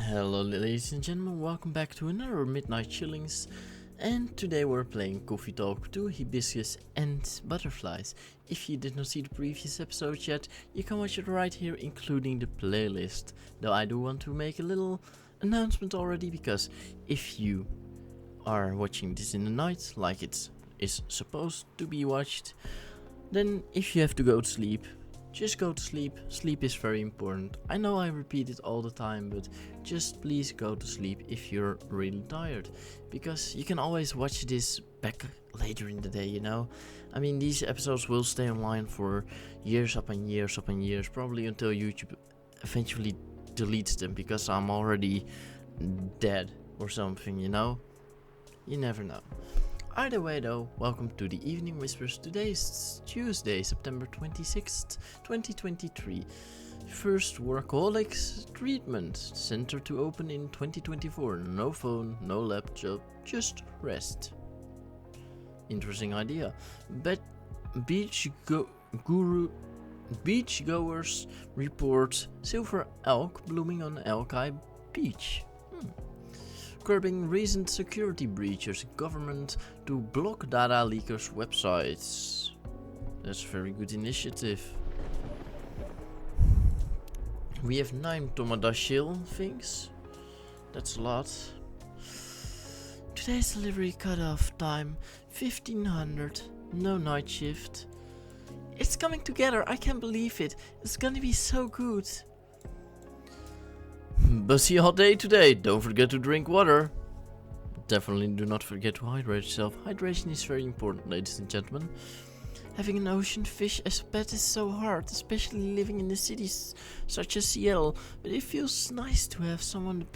Hello ladies and gentlemen, welcome back to another Midnight Chillings, and today we're playing Coffee Talk 2 Hibiscus and Butterflies. If you did not see the previous episode yet, you can watch it right here including the playlist. Though I do want to make a little announcement already, because if you are watching this in the night like it is supposed to be watched, then if you have to go to sleep, just go to sleep. Sleep is very important. I know I repeat it all the time, but just please go to sleep if you're really tired. Because you can always watch this back later in the day, you know. I mean, these episodes will stay online for years upon years upon years, probably until YouTube eventually deletes them because I'm already dead or something, you know. You never know. Either way though, welcome to the Evening Whispers. Today is Tuesday, September 26th, 2023. First Workaholics Treatment Center to open in 2024. No phone, no laptop, just rest. Interesting idea. Beachgoers report silver elk blooming on Alki Beach. Curbing recent security breaches, government to block data leakers' websites. That's a very good initiative. We have 9 Tomadashil things. That's a lot. Today's delivery cutoff time 1500. No night shift. It's coming together. I can't believe it. It's gonna be so good. Busy hot day today, don't forget to drink water. Definitely do not forget to hydrate yourself. Hydration is very important, ladies and gentlemen. Having an ocean fish as a pet is so hard, especially living in the cities such as Seattle. But it feels nice to have someone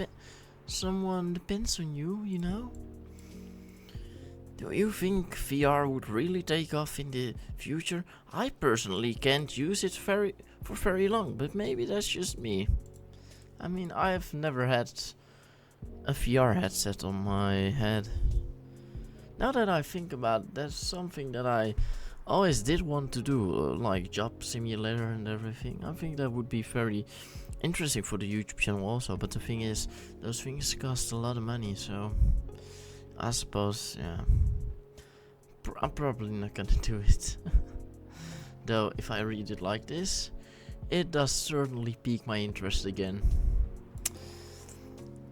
depends on you, you know? Do you think VR would really take off in the future? I personally can't use it for very long, but maybe that's just me. I mean, I've never had a VR headset on my head. Now that I think about it, that's something that I always did want to do, like job simulator and everything. I think that would be very interesting for the YouTube channel also, but the thing is, those things cost a lot of money, so I suppose, yeah, I'm probably not gonna do it. Though, if I read it like this, it does certainly pique my interest again.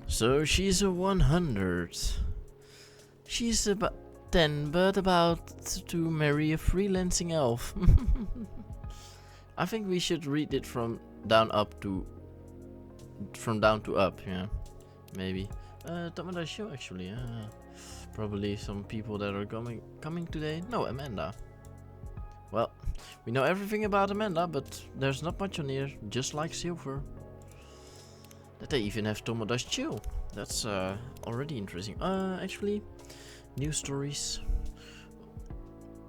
So she's a 100. She's about 10, but about to marry a freelancing elf. I think we should read it from down to up, yeah. Maybe. Tamada show actually, probably some people that are coming today. No, Amanda. Well, we know everything about Amanda, but there's not much on here, just like Silver. That they even have Tomoda's Chill. That's already interesting. Actually, news stories.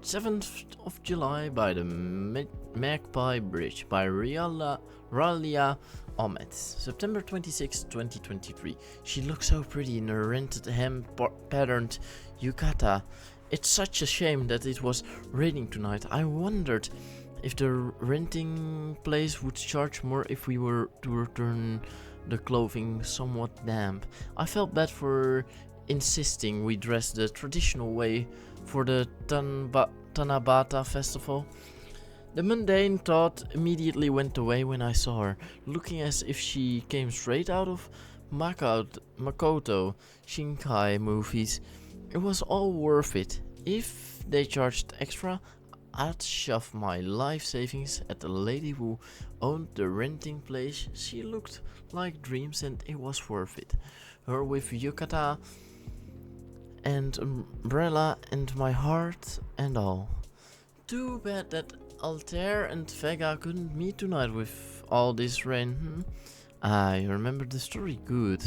7th of July by the Magpie Bridge by Ralia Ahmed. September 26, 2023. She looks so pretty in her rented hem patterned yukata. It's such a shame that it was raining tonight. I wondered if the renting place would charge more if we were to return the clothing somewhat damp. I felt bad for insisting we dress the traditional way for the Tanabata festival. The mundane thought immediately went away when I saw her, looking as if she came straight out of Makoto Shinkai movies. It was all worth it. If they charged extra, I'd shove my life savings at the lady who owned the renting place. She looked like dreams and it was worth it. Her with yukata and umbrella and my heart and all. Too bad that Altair and Vega couldn't meet tonight with all this rain. I remember the story good.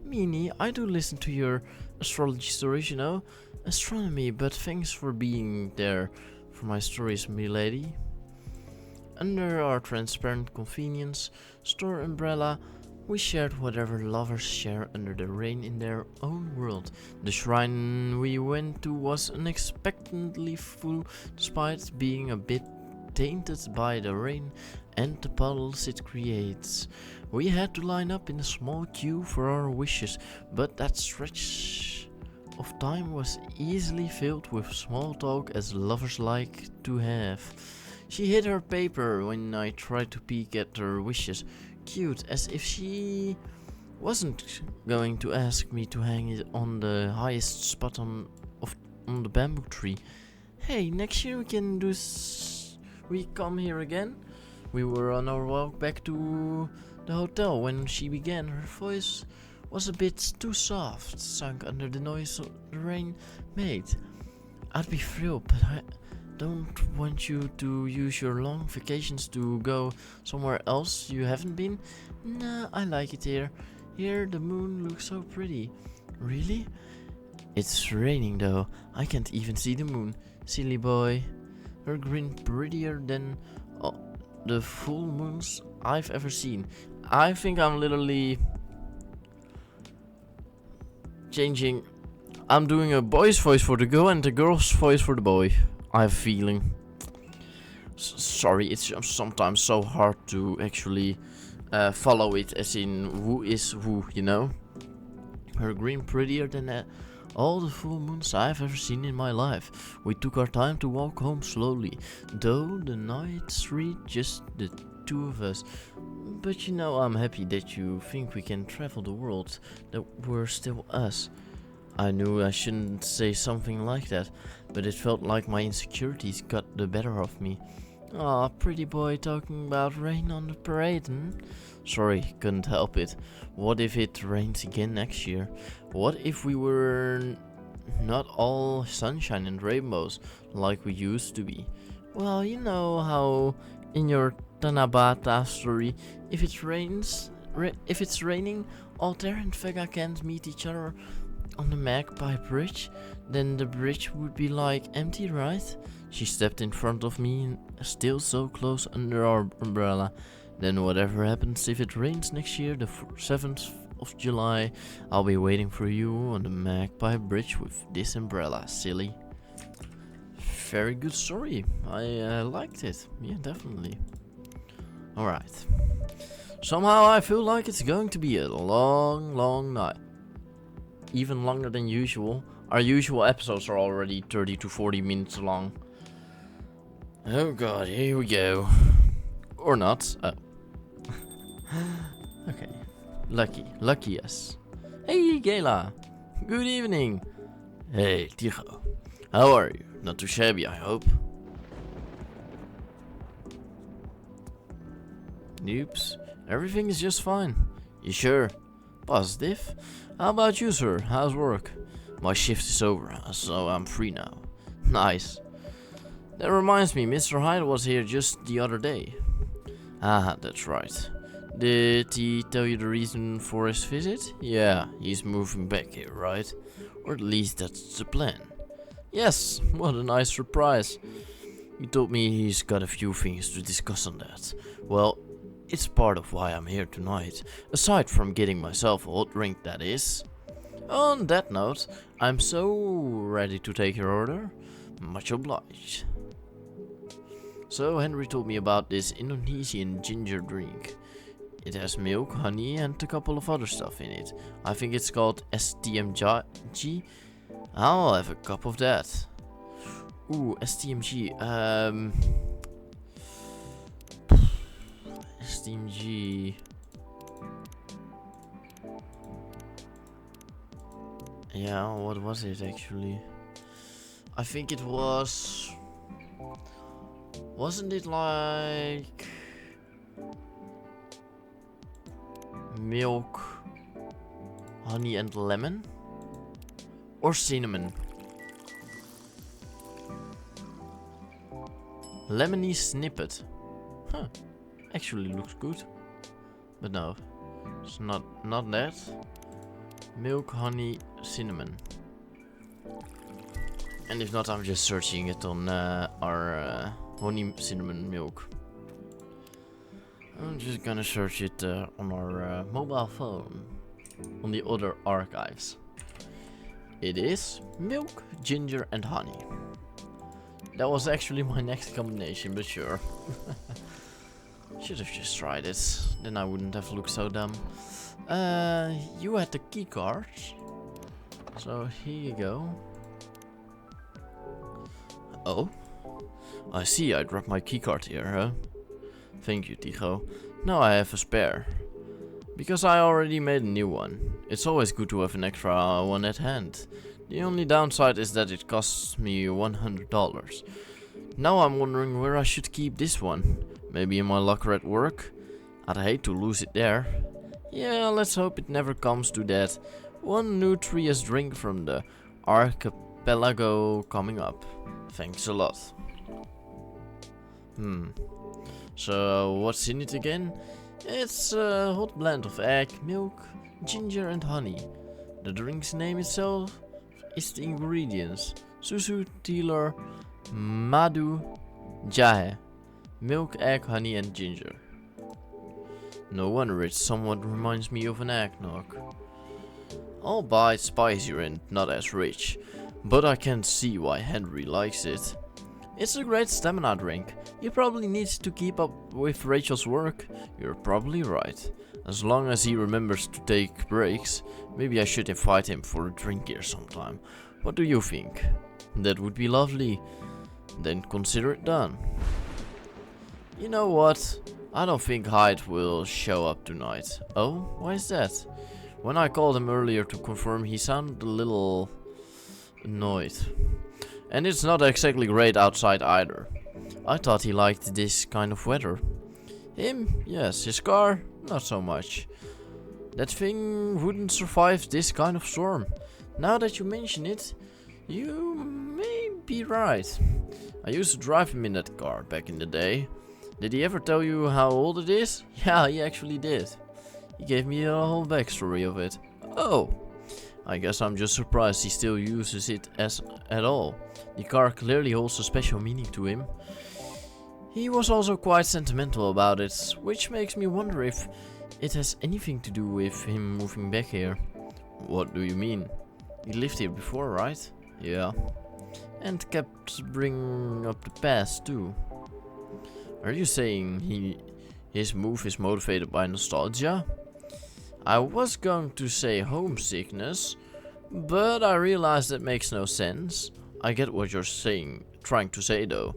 Meanie, I do listen to your astrology stories, you know. Astronomy, but thanks for being there for my stories, milady. Under our transparent convenience store umbrella, we shared whatever lovers share under the rain in their own world. The shrine we went to was unexpectedly full, despite being a bit tainted by the rain and the puddles it creates. We had to line up in a small queue for our wishes, but that stretch of time was easily filled with small talk as lovers like to have. She hid her paper when I tried to peek at her wishes, cute as if she wasn't going to ask me to hang it on the highest spot on the bamboo tree. Hey, next year we come here again? We were on our walk back to the hotel when she began. Her voice was a bit too soft, sunk under the noise the rain made. I'd be thrilled, but I don't want you to use your long vacations to go somewhere else you haven't been. Nah, I like it here. Here the moon looks so pretty. Really? It's raining though. I can't even see the moon. Silly boy. Her grin prettier than the full moons I've ever seen. I think I'm literally changing. I'm doing a boy's voice for the girl and the girl's voice for the boy. I have a feeling. Sorry, it's sometimes so hard to actually follow it, as in who is who, you know? Her grin prettier than all the full moons I've ever seen in my life. We took our time to walk home slowly, though the night's read just the two of us. But you know, I'm happy that you think we can travel the world, that we're still us. I knew I shouldn't say something like that, but it felt like my insecurities got the better of me. Aw, pretty boy talking about rain on the parade, Sorry, couldn't help it. What if it rains again next year? What if we were not all sunshine and rainbows like we used to be? Well, you know how in your Tanabata story, if it's raining, Altair and Vega can't meet each other on the Magpie Bridge, then the bridge would be like empty, right? She stepped in front of me, still so close under our umbrella. Then whatever happens, if it rains next year, the 7th of July, I'll be waiting for you on the Magpie Bridge with this umbrella, silly. Very good story. I liked it. Yeah, definitely. Alright. Somehow I feel like it's going to be a long night. Even longer than usual. Our usual episodes are already 30 to 40 minutes long. Oh god, here we go. Or not. Okay. Lucky yes. Hey Gayla. Good evening. Hey Tigo. How are you? Not too shabby, I hope. Oops. Everything is just fine. You sure? Positive. How about you, sir? How's work? My shift is over, so I'm free now. Nice. That reminds me, Mr. Hyde was here just the other day. Ah, that's right. Did he tell you the reason for his visit? Yeah, he's moving back here, right? Or at least that's the plan. Yes, what a nice surprise. He told me he's got a few things to discuss on that. Well, it's part of why I'm here tonight, aside from getting myself a hot drink, that is. On that note, I'm so ready to take your order. Much obliged. So Henry told me about this Indonesian ginger drink. It has milk, honey and a couple of other stuff in it. I think it's called STMG. I'll have a cup of that. Ooh, STMG. STMG. Yeah, what was it actually? I think it was... Wasn't it like... milk, honey and lemon? Or cinnamon? Lemony snippet. Huh. Actually looks good. But no. It's not that. Milk, honey, cinnamon. And if not, I'm just searching it on our honey cinnamon milk. I'm just gonna search it on our mobile phone. On the other archives. It is milk, ginger and honey. That was actually my next combination, but sure. Should have just tried it, then I wouldn't have looked so dumb. You had the key card, so here you go. Oh, I see. I dropped my keycard here, huh? Thank you, Tycho. Now I have a spare. Because I already made a new one. It's always good to have an extra one at hand. The only downside is that it costs me $100. Now I'm wondering where I should keep this one. Maybe in my locker at work? I'd hate to lose it there. Yeah, let's hope it never comes to that. One nutritious drink from the archipelago coming up. Thanks a lot. So what's in it again? It's a hot blend of egg, milk, ginger and honey. The drink's name itself is the ingredients. Susu, Teeler, Madu, Jahe. Milk, egg, honey and ginger. No wonder it somewhat reminds me of an eggnog. Albeit spicier and not as rich, but I can see why Henry likes it. It's a great stamina drink. He probably needs to keep up with Rachel's work. You're probably right. As long as he remembers to take breaks, maybe I should invite him for a drink here sometime. What do you think? That would be lovely. Then consider it done. You know what? I don't think Hyde will show up tonight. Oh, why is that? When I called him earlier to confirm, he sounded a little annoyed. And it's not exactly great outside either. I thought he liked this kind of weather. Him? Yes. His car? Not so much. That thing wouldn't survive this kind of storm. Now that you mention it, you may be right. I used to drive him in that car back in the day. Did he ever tell you how old it is? Yeah, he actually did. He gave me a whole backstory of it. Oh, I guess I'm just surprised he still uses it at all. The car clearly holds a special meaning to him. He was also quite sentimental about it, which makes me wonder if it has anything to do with him moving back here. What do you mean? He lived here before, right? Yeah. And kept bringing up the past too. Are you saying his move is motivated by nostalgia? I was going to say homesickness, but I realize that makes no sense. I get what you're trying to say though.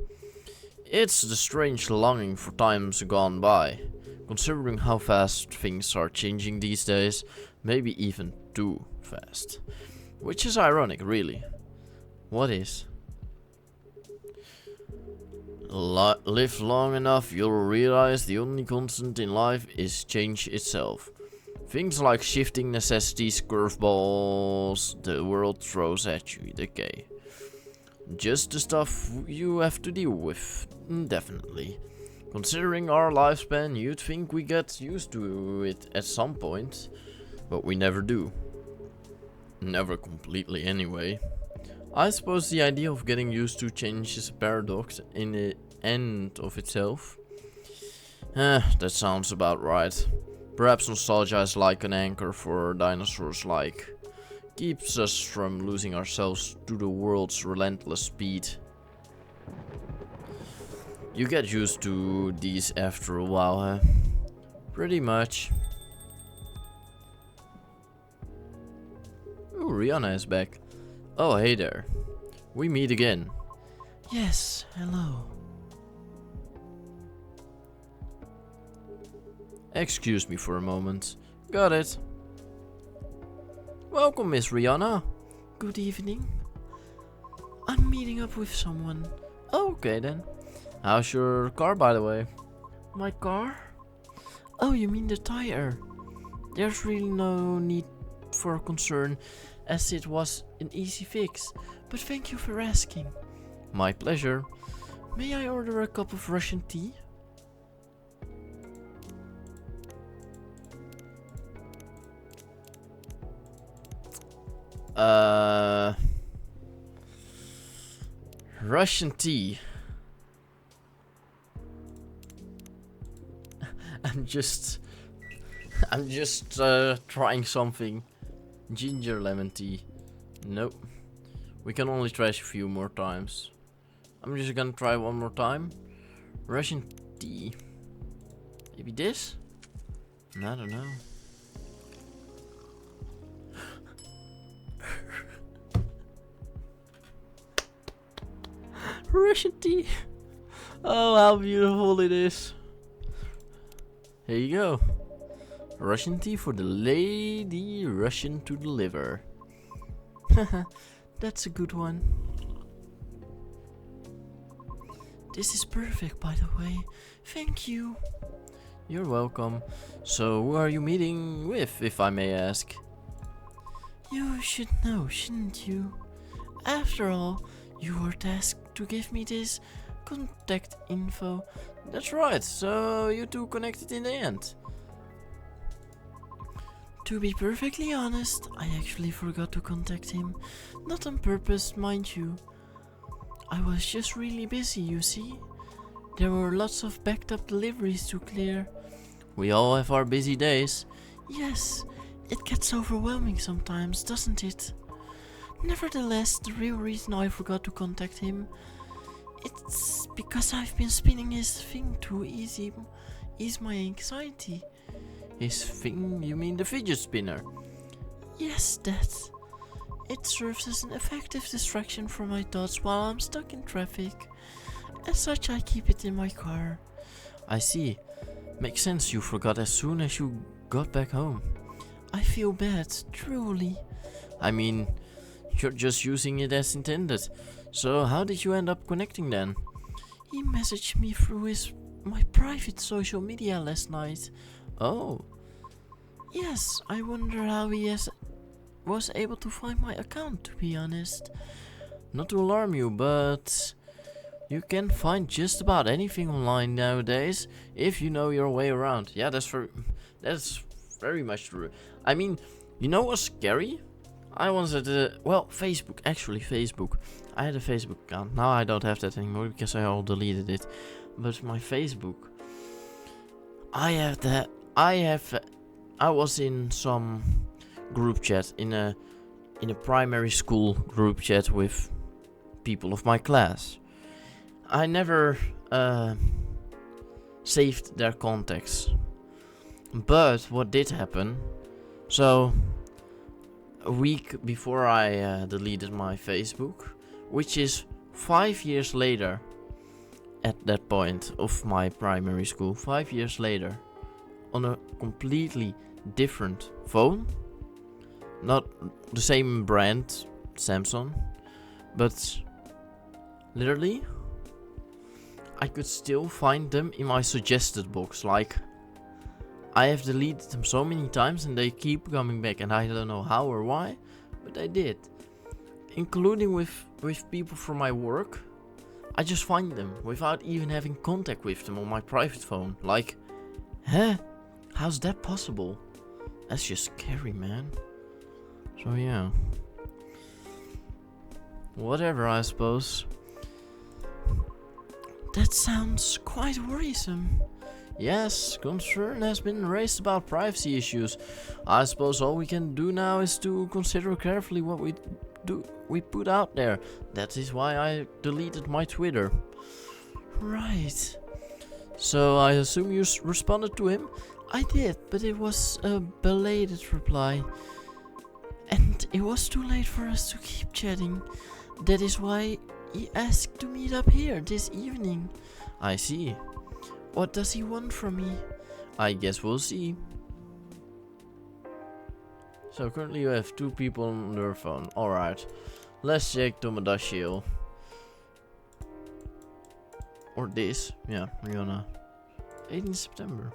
It's the strange longing for times gone by. Considering how fast things are changing these days, maybe even too fast. Which is ironic, really. What is? Live long enough, you'll realize the only constant in life is change itself. Things like shifting necessities, curveballs the world throws at you, decay. Just the stuff you have to deal with, definitely. Considering our lifespan, you'd think we get used to it at some point, but we never do. Never completely anyway. I suppose the idea of getting used to change is a paradox in the end of itself. That sounds about right. Perhaps nostalgia is like an anchor for dinosaurs, like keeps us from losing ourselves to the world's relentless speed. You get used to these after a while, huh? Pretty much. Ooh, Rihanna is back. Oh, hey there. We meet again. Yes, hello. Excuse me for a moment. Got it. Welcome, Miss Rihanna. Good evening. I'm meeting up with someone. Okay then. How's your car, by the way? My car? Oh, you mean the tire? There's really no need for concern, as it was an easy fix. But thank you for asking. My pleasure. May I order a cup of Russian tea? Russian tea. I'm just trying something. Ginger lemon tea. Nope. We can only try a few more times. I'm just gonna try one more time. Russian tea. Maybe this? I don't know. Russian tea. Oh, how beautiful it is. Here you go. Russian tea for the lady Russian to deliver. That's a good one. This is perfect, by the way. Thank you. You're welcome. So, who are you meeting with, if I may ask? You should know, shouldn't you? After all, you were tasked to give me this contact info. That's right, so you two connected in the end. To be perfectly honest, I actually forgot to contact him. Not on purpose, mind you. I was just really busy, you see. There were lots of backed up deliveries to clear. We all have our busy days. Yes, it gets overwhelming sometimes, doesn't it? Nevertheless, the real reason I forgot to contact him, it's because I've been spinning his thing to ease my anxiety. His thing? You mean the fidget spinner? Yes, that. It serves as an effective distraction from my thoughts while I'm stuck in traffic. As such, I keep it in my car. I see. Makes sense you forgot as soon as you got back home. I feel bad, truly. I mean, you're just using it as intended. So how did you end up connecting then? He messaged me through my private social media last night. Oh. Yes, I wonder how he was able to find my account, to be honest. Not to alarm you, but you can find just about anything online nowadays if you know your way around. Yeah, that's very much true. I mean, you know what's scary? I once had Facebook. Actually, Facebook. I had a Facebook account. Now I don't have that anymore because I all deleted it. But my Facebook, I was in some group chat in a primary school group chat with people of my class. I never saved their contacts. But what did happen? So a week before I deleted my Facebook, which is 5 years later at that point of my primary school, 5 years later, on a completely different phone, not the same brand, Samsung, but literally I could still find them in my suggested box. Like, I have deleted them so many times and they keep coming back, and I don't know how or why, but I did. Including with people from my work. I just find them without even having contact with them on my private phone. Like, huh? How's that possible? That's just scary, man. So yeah. Whatever, I suppose. That sounds quite worrisome. Yes, concern has been raised about privacy issues. I suppose all we can do now is to consider carefully what we put out there. That is why I deleted my Twitter. Right. So I assume you responded to him? I did, but it was a belated reply. And it was too late for us to keep chatting. That is why he asked to meet up here this evening. I see. What does he want from me? I guess we'll see. So currently you have 2 people on their phone. Alright. Let's check Tomodachi. Or this. Yeah, we're gonna 18 September.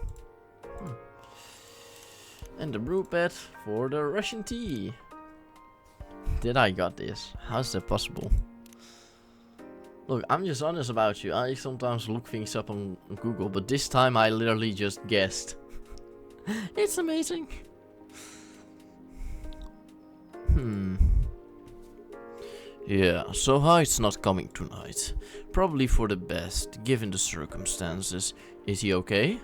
And the brew pad for the Russian tea. Did I got this? How's that possible? Look, I'm just honest about you. I sometimes look things up on Google, but this time I literally just guessed. It's amazing. Yeah, so Hyde's not coming tonight. Probably for the best, given the circumstances. Is he okay?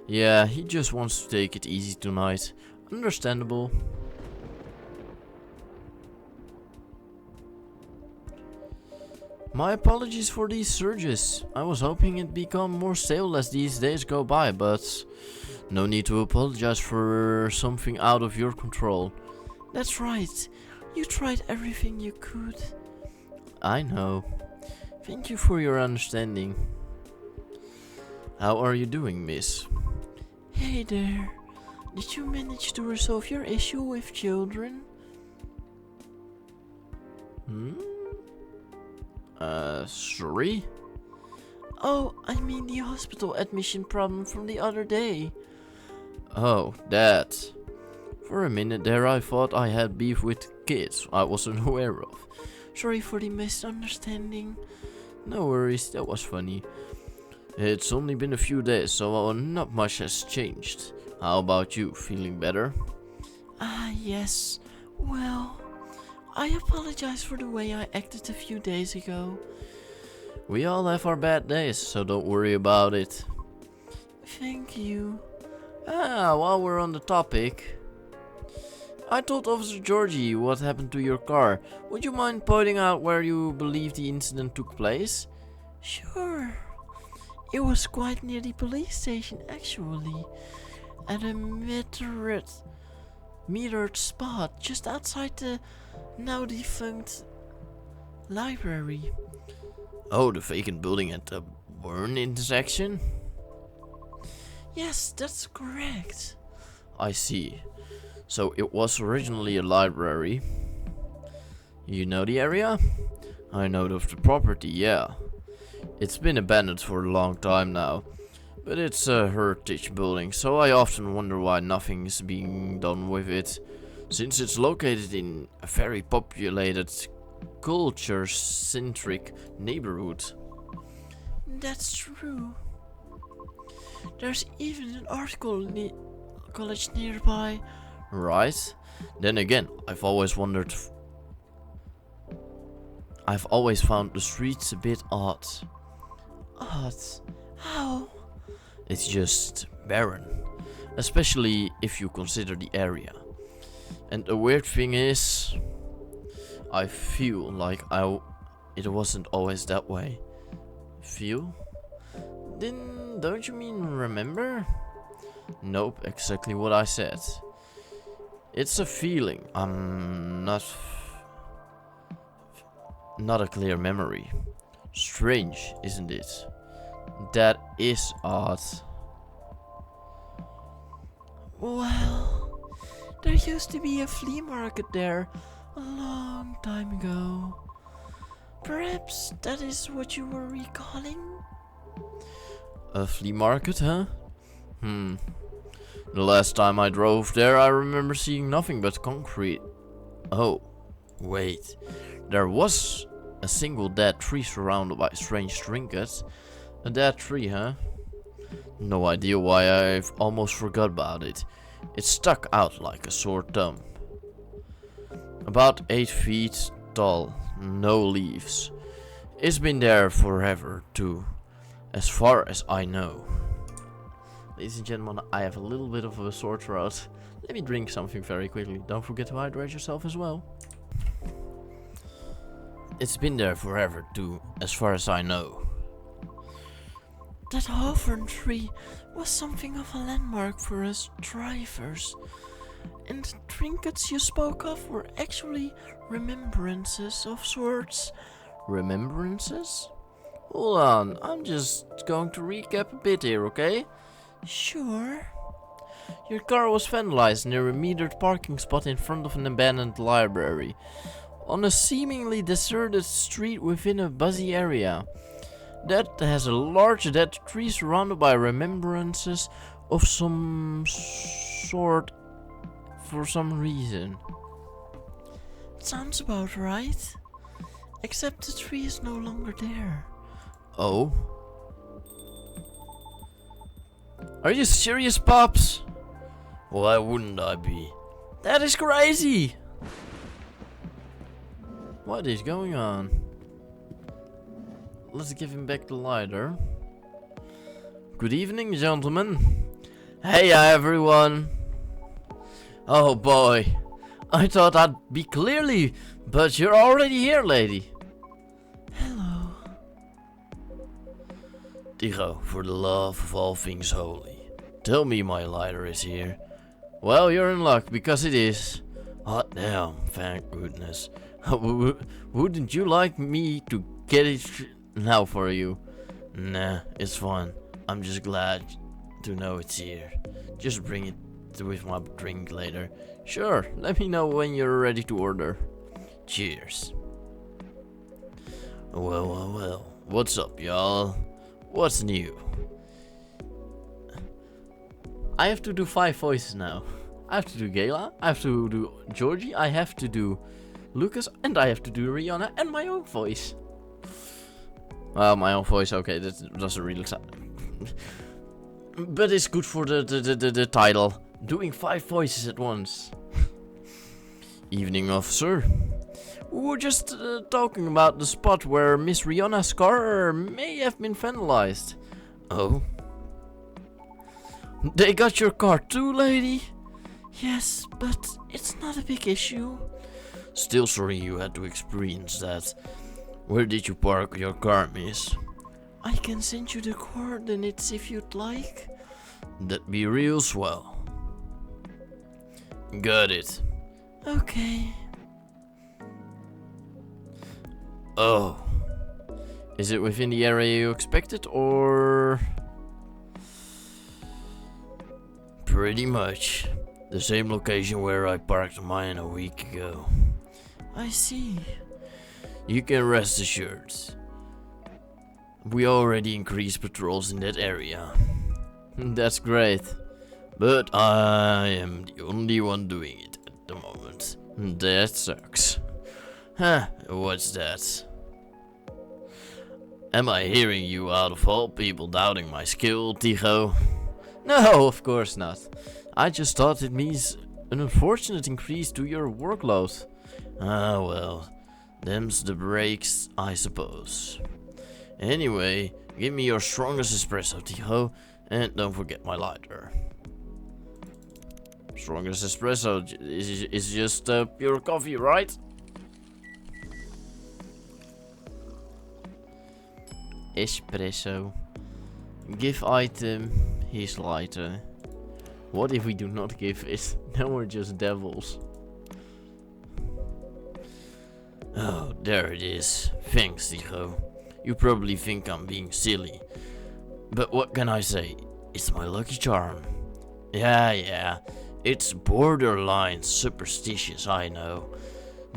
Yeah, he just wants to take it easy tonight. Understandable. My apologies for these surges. I was hoping it'd become more stable as these days go by, but no need to apologize for something out of your control. That's right. You tried everything you could. I know. Thank you for your understanding. How are you doing, miss? Hey there. Did you manage to resolve your issue with children? Sorry? Oh, I mean the hospital admission problem from the other day. Oh, that. For a minute there I thought I had beef with kids I wasn't aware of. Sorry for the misunderstanding. No worries, that was funny. It's only been a few days, so not much has changed. How about you, feeling better? Yes. Well, I apologize for the way I acted a few days ago. We all have our bad days, so don't worry about it. Thank you. While we're on the topic, I told Officer Georgie what happened to your car. Would you mind pointing out where you believe the incident took place? Sure. It was quite near the police station, actually. At a metered spot just outside the now defunct library. Oh, the vacant building at the Burn intersection? Yes, that's correct. I see. So it was originally a library. You know the area? I know of the property, yeah. It's been abandoned for a long time now. But it's a heritage building, so I often wonder why nothing is being done with it. Since it's located in a very populated, culture-centric neighborhood. That's true. There's even an article college nearby. Right? Then again, I've always found the streets a bit odd. Odd? How? It's just barren. Especially if you consider the area. And the weird thing is, I feel like it wasn't always that way. Feel? Then don't you mean remember? Nope, exactly what I said. It's a feeling. Not a clear memory. Strange, isn't it? That is odd. Well, there used to be a flea market there a long time ago. Perhaps that is what you were recalling? A flea market, huh? The last time I drove there, I remember seeing nothing but concrete. Oh, wait. There was a single dead tree surrounded by strange trinkets. A dead tree, huh? No idea why I've almost forgot about it. It stuck out like a sore thumb. About 8 feet tall, no leaves. It's been there forever, too. As far as I know. Ladies and gentlemen, I have a little bit of a sore throat. Let me drink something very quickly. Don't forget to hydrate yourself as well. It's been there forever too, as far as I know. That Hawthorn tree was something of a landmark for us drivers. And the trinkets you spoke of were actually remembrances of sorts. Remembrances? Hold on, I'm just going to recap a bit here, okay? Sure. Your car was vandalized near a metered parking spot in front of an abandoned library. On a seemingly deserted street within a busy area. That has a large dead tree surrounded by remembrances of some sort for some reason. Sounds about right. Except the tree is no longer there. Oh? Are you serious, Pops? Why wouldn't I be? That is crazy! What is going on? Let's give him back the lighter. Good evening, gentlemen. Hey, everyone. Oh boy. I thought I'd be clearly, but you're already here, lady. Hello. Tigo, for the love of all things holy, tell me my lighter is here. Well, you're in luck, because it is. Hot damn, thank goodness. Wouldn't you like me to get it now for you? Nah, it's fine. I'm just glad to know it's here. Just bring it with my drink later. Sure, let me know when you're ready to order. Cheers. Well. What's up, y'all? What's new? I have to do 5 voices now. I have to do Gayla, I have to do Georgie, I have to do Lucas, and I have to do Rihanna and my own voice. Well, my own voice, okay, that doesn't really sound. But it's good for the title. Doing 5 voices at once. Evening, officer. We were just talking about the spot where Miss Rihanna's car may have been vandalized. Oh? They got your car too, lady? Yes, but it's not a big issue. Still sorry you had to experience that. Where did you park your car, miss? I can send you the coordinates if you'd like. That'd be real swell. Got it. Okay. Oh. Is it within the area you expected, or... Pretty much. The same location where I parked mine a week ago. I see. You can rest assured. We already increased patrols in that area. That's great. But I am the only one doing it at the moment. That sucks. Huh, what's that? Am I hearing you out of all people doubting my skill, Tigo? No, of course not. I just thought it means an unfortunate increase to your workload. Ah, well, them's the breaks, I suppose. Anyway, give me your strongest espresso, Tigo, and don't forget my lighter. Strongest espresso is just pure coffee, right? Espresso. Give item his lighter. What if we do not give it? Then we're just devils. Oh, there it is. Thanks, Tigo. You probably think I'm being silly. But what can I say? It's my lucky charm. Yeah. It's borderline superstitious, I know.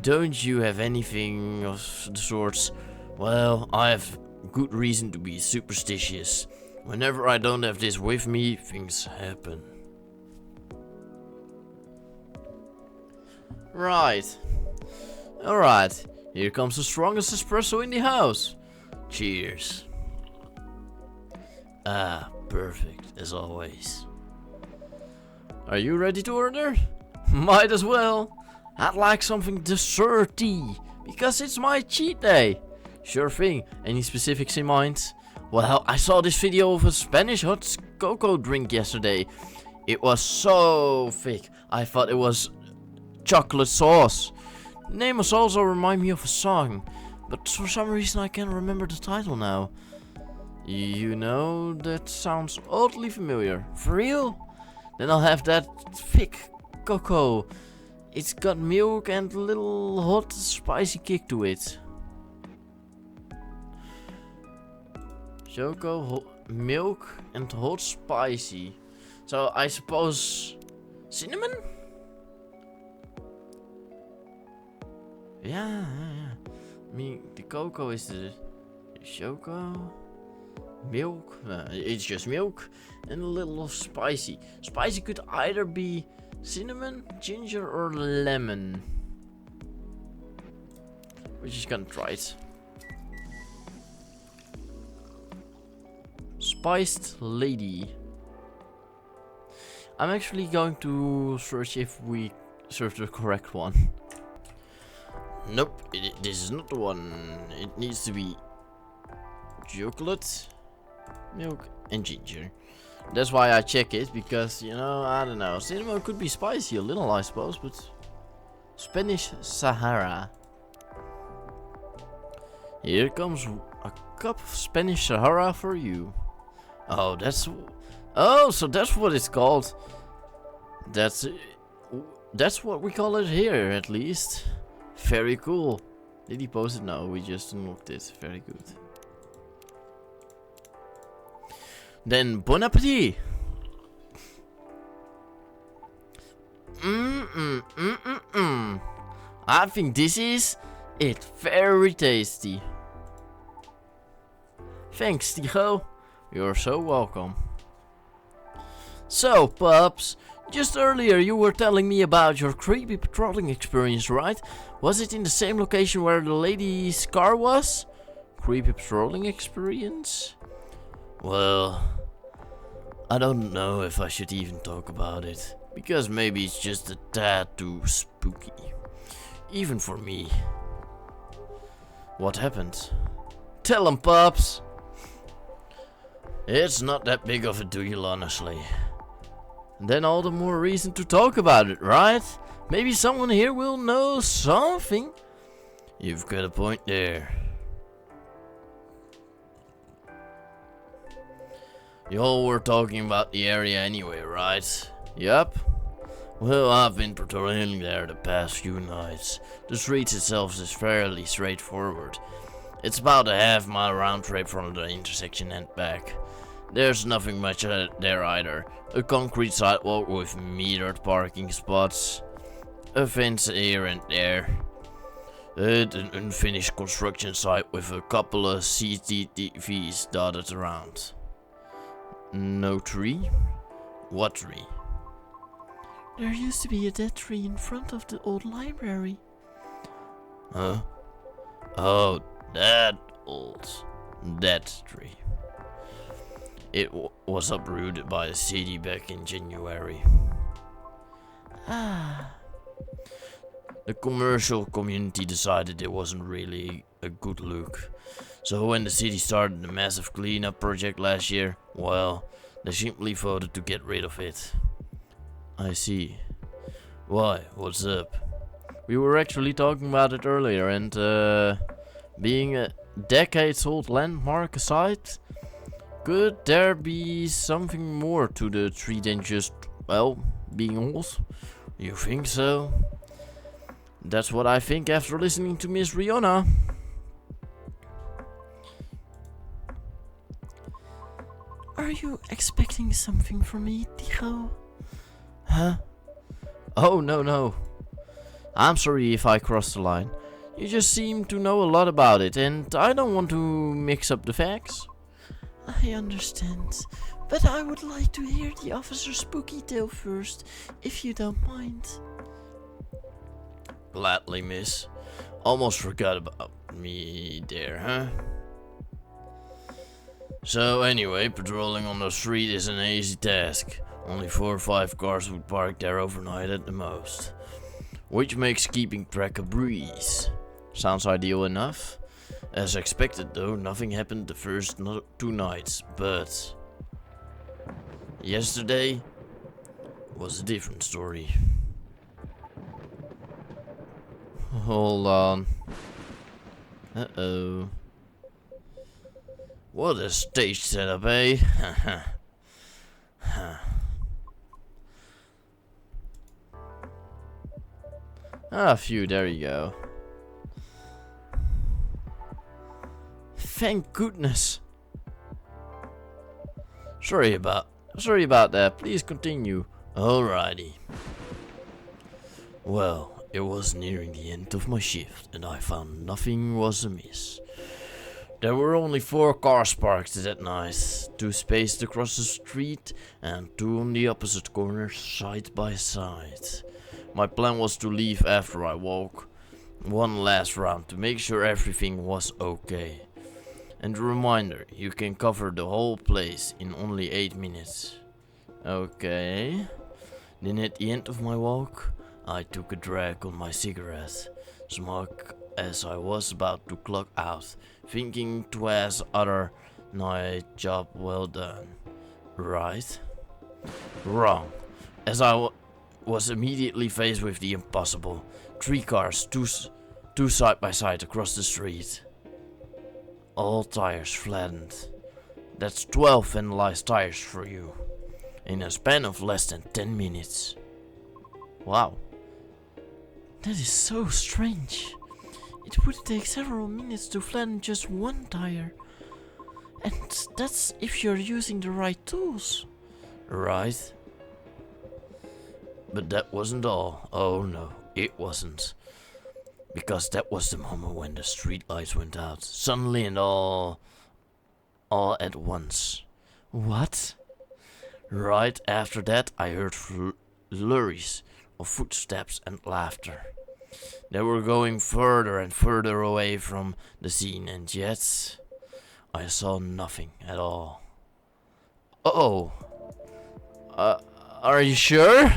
Don't you have anything of the sorts? Well, I have good reason to be superstitious. Whenever I don't have this with me, things happen. Right. Alright. Here comes the strongest espresso in the house. Cheers. Ah, perfect, as always. Are you ready to order? Might as well. I'd like something desserty, because it's my cheat day. Sure thing. Any specifics in mind? Well, I saw this video of a Spanish hot cocoa drink yesterday. It was so thick. I thought it was chocolate sauce. The name must also remind me of a song, but for some reason I can't remember the title now. You know, that sounds oddly familiar. For real? Then I'll have that thick cocoa. It's got milk and a little hot spicy kick to it. Choco, milk and hot spicy. So I suppose cinnamon? Yeah. I mean, the cocoa is the choco. Milk. It's just milk and a little of spicy. Spicy could either be cinnamon, ginger, or lemon. We're just gonna try it. Spiced lady. I'm actually going to search if we serve the correct one. Nope, this is not the one. It needs to be chocolate, milk, and ginger. That's why I check it, because, you know, I don't know. Cinnamon could be spicy a little, I suppose, but Spanish Sahara. Here comes a cup of Spanish Sahara for you. Oh, oh, so that's what it's called. That's what we call it here, at least. Very cool. Did he post it? No, we just unlocked it. Very good. Then bon appetit. I think this is it. Very tasty. Thanks, Tigo. You're so welcome. So, pups, just earlier you were telling me about your creepy patrolling experience, right? Was it in the same location where the lady's car was? Creepy patrolling experience? Well, I don't know if I should even talk about it, because maybe it's just a tad too spooky. Even for me. What happened? Tell 'em, pups! It's not that big of a deal, honestly. Then all the more reason to talk about it, right? Maybe someone here will know something. You've got a point there. Y'all were talking about the area anyway, right? Yup. Well, I've been patrolling there the past few nights. The street itself is fairly straightforward. It's about a half-mile round trip from the intersection and back. There's nothing much there either. A concrete sidewalk with metered parking spots. A fence here and there. An unfinished construction site with a couple of CCTVs dotted around. No tree? What tree? There used to be a dead tree in front of the old library. Huh? Oh, that old dead tree. It was uprooted by the city back in January. Ah. The commercial community decided it wasn't really a good look. So when the city started the massive cleanup project last year, well, they simply voted to get rid of it. I see. Why? What's up? We were actually talking about it earlier, and being a decades-old landmark aside, could there be something more to the tree than just, well, being old? You think so? That's what I think after listening to Miss Rihanna. Are you expecting something from me, Tigo? Huh? Oh, no. I'm sorry if I crossed the line. You just seem to know a lot about it, and I don't want to mix up the facts. I understand, but I would like to hear the officer's spooky tale first, if you don't mind. Gladly, miss. Almost forgot about me there, huh? So anyway, patrolling on the street is an easy task. Only 4 or 5 cars would park there overnight at the most. Which makes keeping track a breeze. Sounds ideal enough. As expected though, nothing happened the first 2 nights, but yesterday was a different story. Hold on. Uh-oh. What a stage setup, eh? Phew, there you go. Thank goodness. Sorry about that. Please continue. Alrighty. Well, it was nearing the end of my shift and I found nothing was amiss. There were only 4 cars parked that night, 2 spaced across the street and 2 on the opposite corner side by side. My plan was to leave after I walk one last round to make sure everything was okay. And a reminder, you can cover the whole place in only 8 minutes. Okay. Then at the end of my walk, I took a drag on my cigarette, smug as I was about to clock out, thinking twas other night job well done. Right? Wrong, as I was immediately faced with the impossible. 3 cars, two side by side across the street. All tires flattened. That's 12 vandalized tires for you. In a span of less than 10 minutes. Wow. That is so strange. It would take several minutes to flatten just one tire. And that's if you're using the right tools. Right. But that wasn't all. Oh no, it wasn't. Because that was the moment when the street lights went out. Suddenly and all at once. What? Right after that, I heard flurries of footsteps and laughter. They were going further and further away from the scene, and yet I saw nothing at all. Oh, are you sure?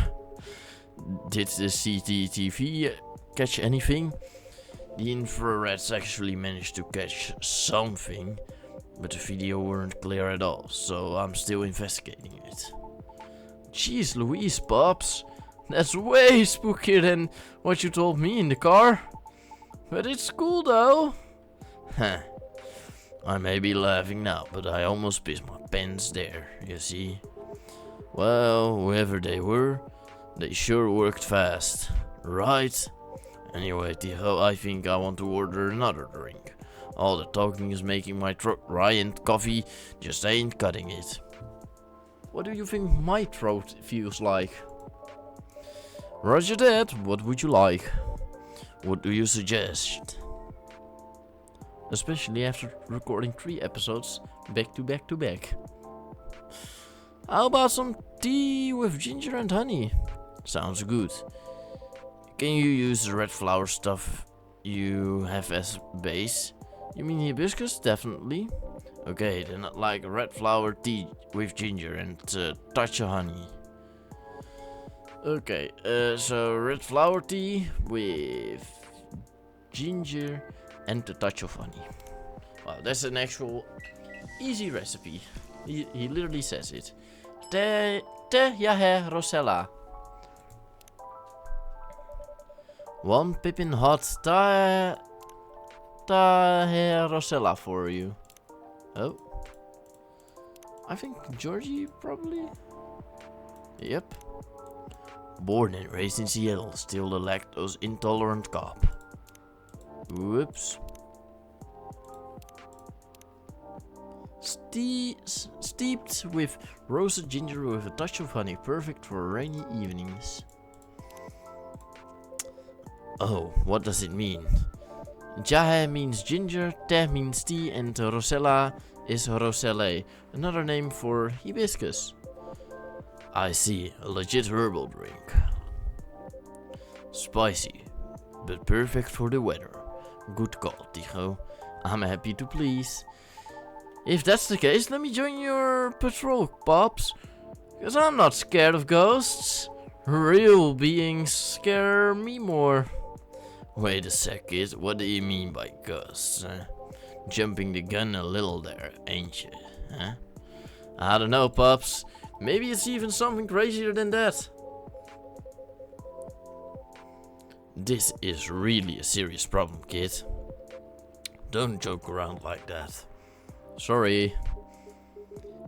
Did the CCTV catch anything? The infrareds actually managed to catch something, but the video weren't clear at all, so I'm still investigating it. Jeez Louise, Pops. That's way spookier than what you told me in the car. But it's cool though. Huh. I may be laughing now, but I almost pissed my pants there, you see. Well, whoever they were, they sure worked fast. Right? Anyway, Tigo, I think I want to order another drink. All the talking is making my throat dry and coffee just ain't cutting it. What do you think my throat feels like? Roger that, what would you like? What do you suggest? Especially after recording 3 episodes back to back to back. How about some tea with ginger and honey? Sounds good. Can you use the red flower stuff you have as base? You mean hibiscus? Definitely. Okay, then I'd like a red flower tea with ginger and a touch of honey. Okay, so red flower tea with ginger and a touch of honey. Wow, that's an actual easy recipe. He literally says it. Te jahe Rosella. 1 pippin hot jahe Rosella for you. Oh. I think Georgie, probably? Yep. Born and raised in Seattle, still the lactose intolerant cop. Whoops. Steeped with roasted ginger with a touch of honey, perfect for rainy evenings. Oh, what does it mean? Jahe means ginger, te means tea, and Rosella is Roselle, another name for hibiscus. I see, a legit herbal drink. Spicy, but perfect for the weather. Good call, Tigo. I'm happy to please. If that's the case, let me join your patrol, Pops. Cause I'm not scared of ghosts. Real beings scare me more. Wait a sec, kid. What do you mean by ghosts? Jumping the gun a little there, ain't you? Huh? I don't know, Pops. Maybe it's even something crazier than that. This is really a serious problem, kid. Don't joke around like that. Sorry.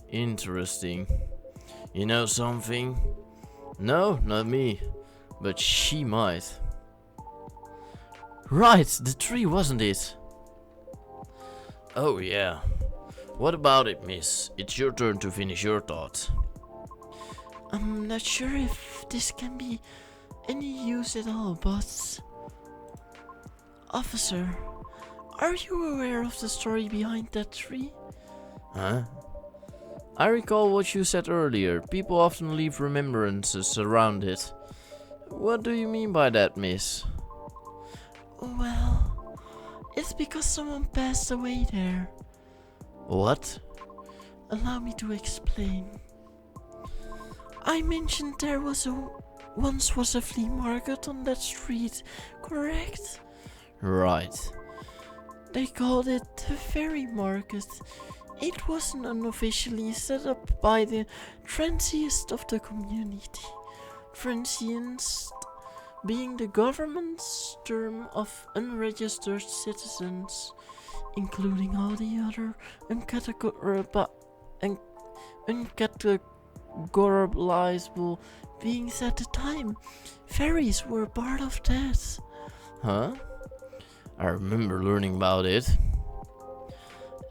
Interesting. You know something? No, not me. But she might. Right, the tree, wasn't it? Oh yeah. What about it, miss? It's your turn to finish your thought. I'm not sure if this can be any use at all, but... Officer, are you aware of the story behind that tree? Huh? I recall what you said earlier. People often leave remembrances around it. What do you mean by that, miss? Well, it's because someone passed away there. What? Allow me to explain. I mentioned there once was a flea market on that street, correct? Right. They called it the Fairy Market. It wasn't unofficially set up by the transiest of the community. Transients being the government's term of unregistered citizens, including all the other and uncategorizable beings at the time. Fairies were part of that. Huh? I remember learning about it.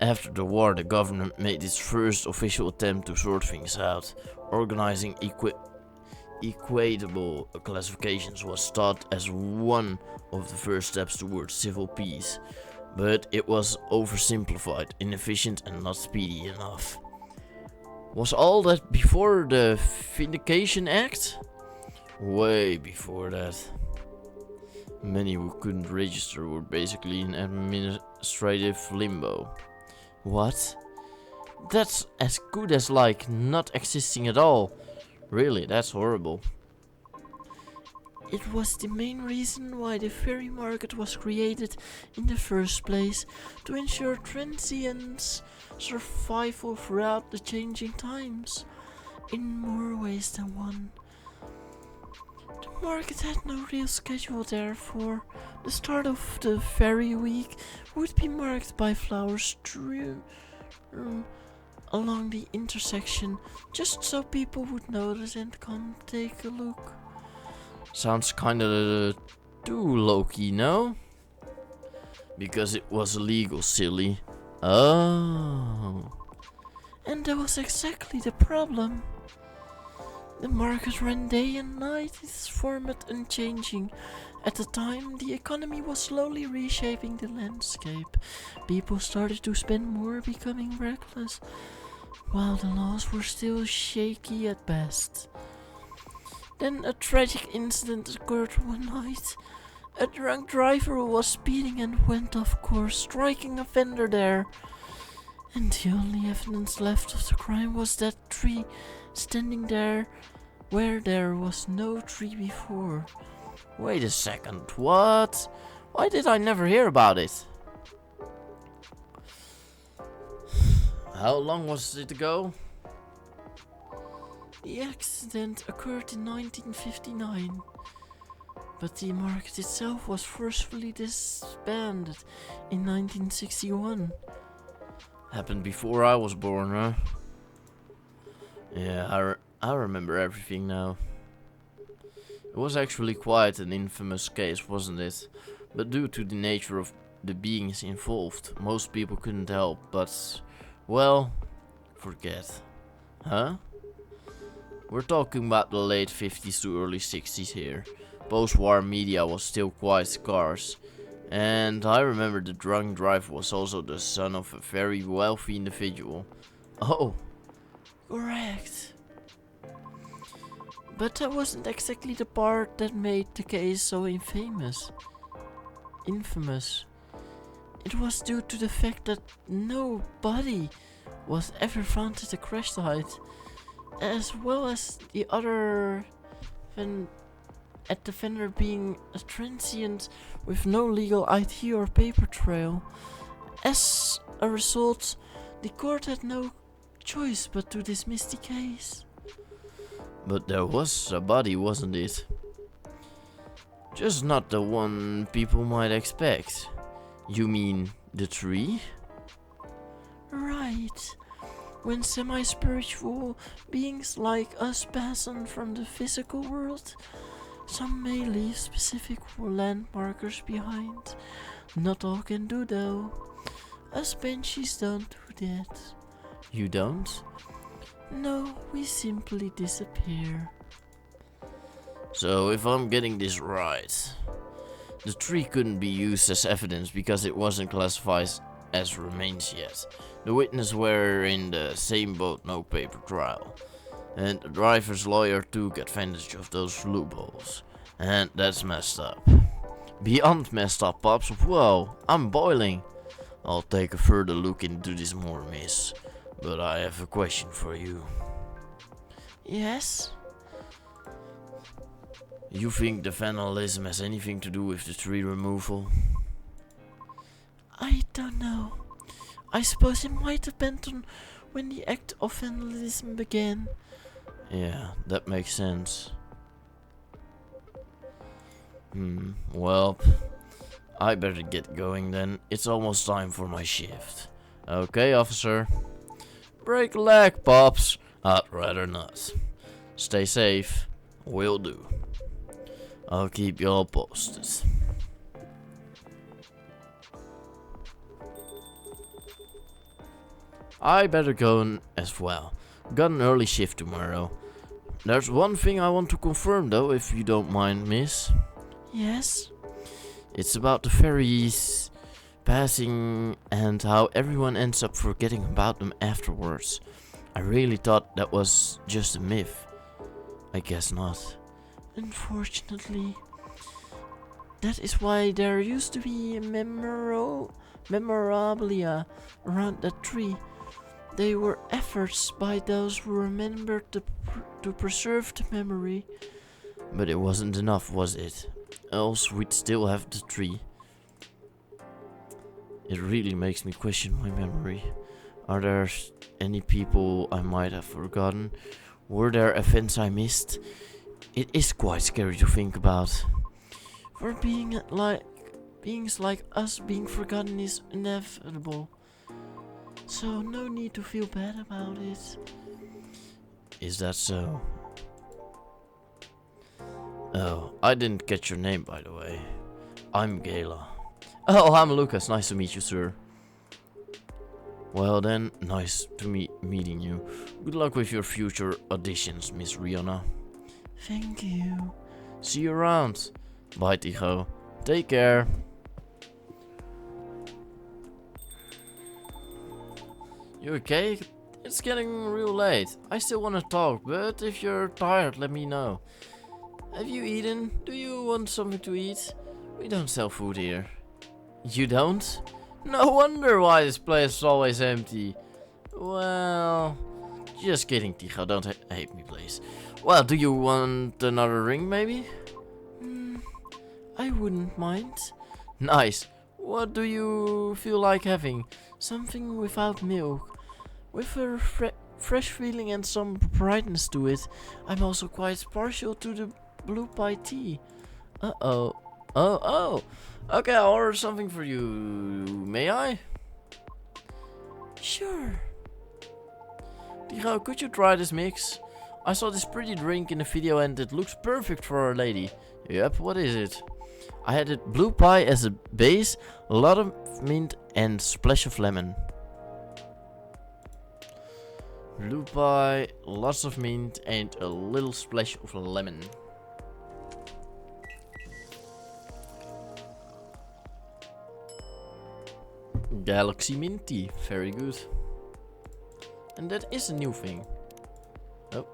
After the war, the government made its first official attempt to sort things out. Organizing equitable classifications was thought as one of the first steps towards civil peace, but it was oversimplified, inefficient, and not speedy enough. Was all that before the Vindication Act? Way before that. Many who couldn't register were basically in administrative limbo. What? That's as good as like not existing at all. Really, that's horrible. It was the main reason why the fairy market was created in the first place, to ensure transients' survival throughout the changing times, in more ways than one. The market had no real schedule, therefore. The start of the fairy week would be marked by flowers strewn along the intersection, just so people would notice and come take a look. Sounds kinda too low-key, no? Because it was illegal, silly. Oh. And that was exactly the problem. The market ran day and night, its format unchanging. At the time, the economy was slowly reshaping the landscape. People started to spend more, becoming reckless, while the laws were still shaky at best. Then a tragic incident occurred one night. A drunk driver was speeding and went off course, striking a vendor there. And the only evidence left of the crime was that tree standing there where there was no tree before. Wait a second, what? Why did I never hear about it? How long was it ago? The accident occurred in 1959, but the market itself was forcefully disbanded in 1961. Happened before I was born, huh? Yeah, I remember everything now. It was actually quite an infamous case, wasn't it? But due to the nature of the beings involved, most people couldn't help but, well, forget. Huh? We're talking about the late 50s to early 60s here. Post-war media was still quite scarce. And I remember the drunk driver was also the son of a very wealthy individual. Oh. Correct. But that wasn't exactly the part that made the case so infamous. It was due to the fact that no body was ever found at the crash site, as well as the other at the vendor being a transient with no legal ID or paper trail. As a result, the court had no choice but to dismiss the case. But there was a body, wasn't it? Just not the one people might expect. You mean the tree? Right. When semi-spiritual beings like us pass on from the physical world, some may leave specific landmarkers behind. Not all can do though. Us banshees don't do that. You don't? No, we simply disappear. So if I'm getting this right, the tree couldn't be used as evidence because it wasn't classified as remains yet. The witnesses were in the same boat, no paper trail. And the driver's lawyer took advantage of those loopholes. And that's messed up. Beyond messed up, Pops. Whoa, I'm boiling. I'll take a further look into this more, miss. But I have a question for you. Yes? You think the vandalism has anything to do with the tree removal? I don't know. I suppose it might depend on when the act of vandalism began. Yeah, that makes sense. Well, I better get going then. It's almost time for my shift. Okay, officer. break a leg, Pops. I'd rather not. Stay safe. Will do. I'll keep you all posted. I better go as well. Got an early shift tomorrow. There's one thing I want to confirm though, if you don't mind, miss. Yes? It's about the fairies passing and how everyone ends up forgetting about them afterwards. I really thought that was just a myth. I guess not. Unfortunately, that is why there used to be a memorabilia around that tree. They were efforts by those who remembered to preserve the memory. But it wasn't enough, was it? Else we'd still have the tree. It really makes me question my memory. Are there any people I might have forgotten? Were there events I missed? It is quite scary to think about. For beings like us, being forgotten is inevitable. So no need to feel bad about it. Is that so? Oh, I didn't get your name, by the way. I'm Gala. Oh, I'm Lucas. Nice to meet you, sir. Well then, nice to meeting you. Good luck with your future auditions, Miss Rihanna. Thank you. See you around. Bye, Tycho. Take care. You okay? It's getting real late. I still want to talk, but if you're tired, let me know. Have you eaten? Do you want something to eat? We don't sell food here. You don't? No wonder why this place is always empty. Well, just kidding, Tycho. Don't hate me, please. Well, do you want another ring, maybe? I wouldn't mind. Nice. What do you feel like having? Something without milk. With a fresh feeling and some brightness to it. I'm also quite partial to the blue pie tea. Uh-oh. Oh. Okay, I'll order something for you. May I? Sure. Tycho, could you try this mix? I saw this pretty drink in the video and it looks perfect for a lady. Yep, what is it? I had it blue pie as a base, a lot of mint and splash of lemon. Blue pie, lots of mint and a little splash of lemon. Galaxy mint tea, very good. And that is a new thing. Oh.